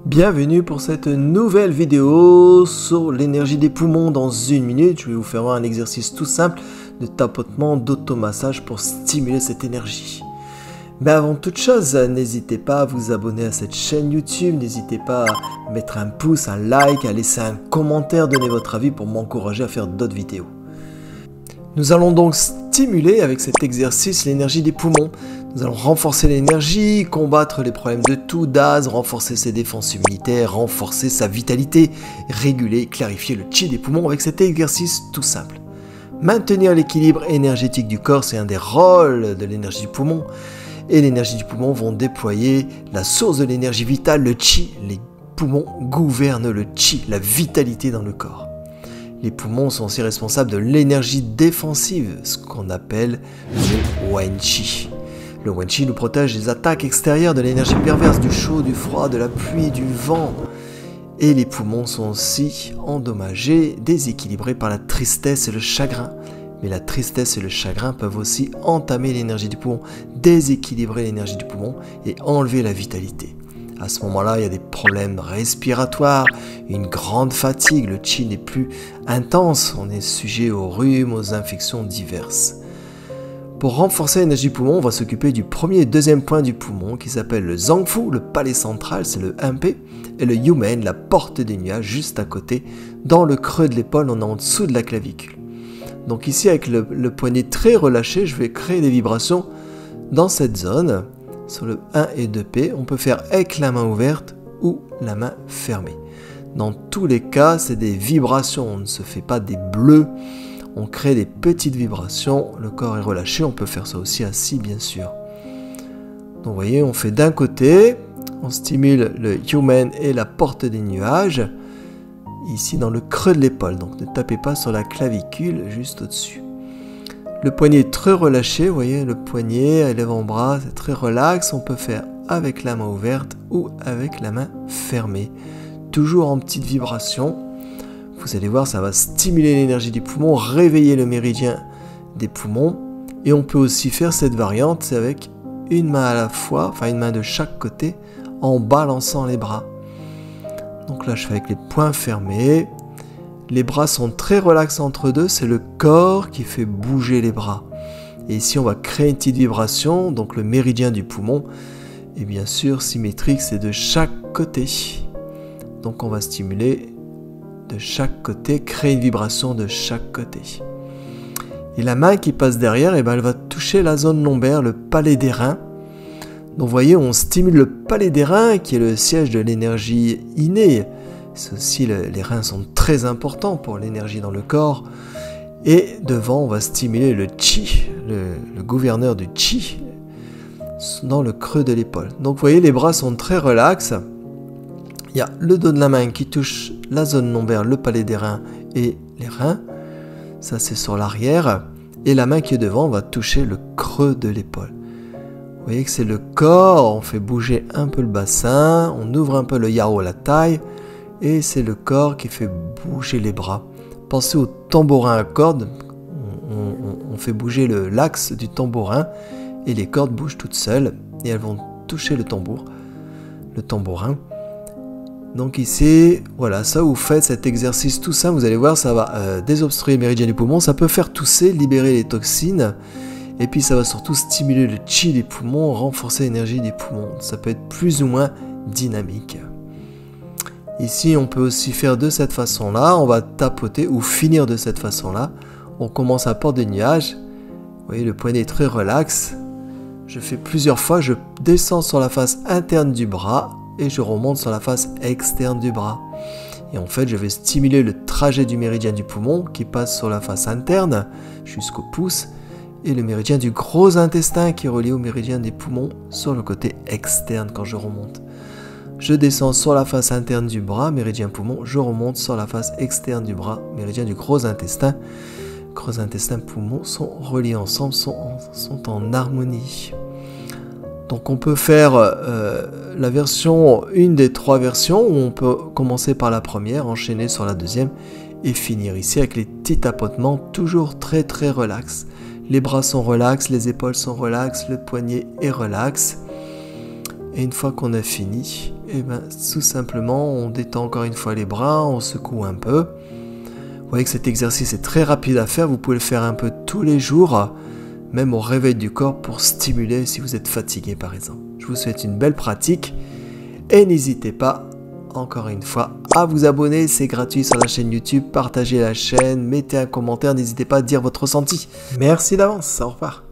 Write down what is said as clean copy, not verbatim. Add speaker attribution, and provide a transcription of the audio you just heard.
Speaker 1: Bienvenue pour cette nouvelle vidéo sur l'énergie des poumons. Dans une minute, je vais vous faire un exercice tout simple de tapotement, d'automassage pour stimuler cette énergie. Mais avant toute chose, n'hésitez pas à vous abonner à cette chaîne YouTube, n'hésitez pas à mettre un pouce, un like, à laisser un commentaire, donner votre avis pour m'encourager à faire d'autres vidéos. Nous allons donc stimuler avec cet exercice l'énergie des poumons. Nous allons renforcer l'énergie, combattre les problèmes de toux, d'asthme, renforcer ses défenses immunitaires, renforcer sa vitalité, réguler, clarifier le chi des poumons avec cet exercice tout simple. Maintenir l'équilibre énergétique du corps, c'est un des rôles de l'énergie du poumon. Et l'énergie du poumon vont déployer la source de l'énergie vitale, le chi. Les poumons gouvernent le chi, la vitalité dans le corps. Les poumons sont aussi responsables de l'énergie défensive, ce qu'on appelle le wen-chi. Le wen-chi nous protège des attaques extérieures, de l'énergie perverse, du chaud, du froid, de la pluie, du vent. Et les poumons sont aussi endommagés, déséquilibrés par la tristesse et le chagrin. Mais la tristesse et le chagrin peuvent aussi entamer l'énergie du poumon, déséquilibrer l'énergie du poumon et enlever la vitalité. À ce moment-là, il y a des problèmes respiratoires, une grande fatigue, le chi n'est plus intense, on est sujet aux rhumes, aux infections diverses. Pour renforcer l'énergie du poumon, on va s'occuper du premier et deuxième point du poumon qui s'appelle le zangfu, le palais central, c'est le 1P, et le yumen, la porte des nuages, juste à côté, dans le creux de l'épaule, on est en dessous de la clavicule. Donc ici, avec le poignet très relâché, je vais créer des vibrations dans cette zone. Sur le 1 et 2P, on peut faire avec la main ouverte ou la main fermée. Dans tous les cas, c'est des vibrations, on ne se fait pas des bleus, on crée des petites vibrations, le corps est relâché, on peut faire ça aussi assis bien sûr. Donc vous voyez, on fait d'un côté, on stimule le yumen et la porte des nuages, ici dans le creux de l'épaule, donc ne tapez pas sur la clavicule, juste au-dessus. Le poignet est très relâché, vous voyez, le poignet, l'avant-bras, c'est très relax. On peut faire avec la main ouverte ou avec la main fermée. Toujours en petite vibration. Vous allez voir, ça va stimuler l'énergie des poumons, réveiller le méridien des poumons. Et on peut aussi faire cette variante, c'est avec une main à la fois, enfin une main de chaque côté, en balançant les bras. Donc là, je fais avec les poings fermés. Les bras sont très relax entre deux, c'est le corps qui fait bouger les bras. Et ici, on va créer une petite vibration, donc le méridien du poumon. Et bien sûr, symétrique, c'est de chaque côté. Donc on va stimuler de chaque côté, créer une vibration de chaque côté. Et la main qui passe derrière, elle va toucher la zone lombaire, le palais des reins. Donc vous voyez, on stimule le palais des reins, qui est le siège de l'énergie innée. Ceci, les reins sont très importants pour l'énergie dans le corps. Et devant, on va stimuler le chi, le gouverneur du chi, dans le creux de l'épaule. Donc vous voyez, les bras sont très relax. Il y a le dos de la main qui touche la zone lombaire, le palais des reins et les reins. Ça, c'est sur l'arrière. Et la main qui est devant va toucher le creux de l'épaule. Vous voyez que c'est le corps. On fait bouger un peu le bassin. On ouvre un peu le yao, la taille. Et c'est le corps qui fait bouger les bras. Pensez au tambourin à cordes. On fait bouger l'axe du tambourin et les cordes bougent toutes seules et elles vont toucher le tambourin. Donc ici, voilà, ça vous faites cet exercice tout simple. Vous allez voir, ça va désobstruer le méridien du poumon. Ça peut faire tousser, libérer les toxines. Et puis ça va surtout stimuler le chi des poumons, renforcer l'énergie des poumons. Ça peut être plus ou moins dynamique. Ici, on peut aussi faire de cette façon-là. On va tapoter ou finir de cette façon-là. On commence à porte des nuages. Vous voyez, le poignet est très relax. Je fais plusieurs fois. Je descends sur la face interne du bras et je remonte sur la face externe du bras. Et en fait, je vais stimuler le trajet du méridien du poumon qui passe sur la face interne jusqu'au pouce et le méridien du gros intestin qui est relié au méridien des poumons sur le côté externe quand je remonte. Je descends sur la face interne du bras, méridien poumon, je remonte sur la face externe du bras, méridien du gros intestin. Gros intestin, poumon sont reliés ensemble, sont en harmonie. Donc on peut faire la version, une des trois versions, où on peut commencer par la première, enchaîner sur la deuxième, et finir ici avec les petits tapotements, toujours très très relax. Les bras sont relax, les épaules sont relax, le poignet est relax. Et une fois qu'on a fini, et ben, tout simplement, on détend encore une fois les bras, on secoue un peu. Vous voyez que cet exercice est très rapide à faire, vous pouvez le faire un peu tous les jours, même au réveil du corps pour stimuler si vous êtes fatigué par exemple. Je vous souhaite une belle pratique et n'hésitez pas, encore une fois, à vous abonner, c'est gratuit sur la chaîne YouTube, partagez la chaîne, mettez un commentaire, n'hésitez pas à dire votre ressenti. Merci d'avance, au revoir.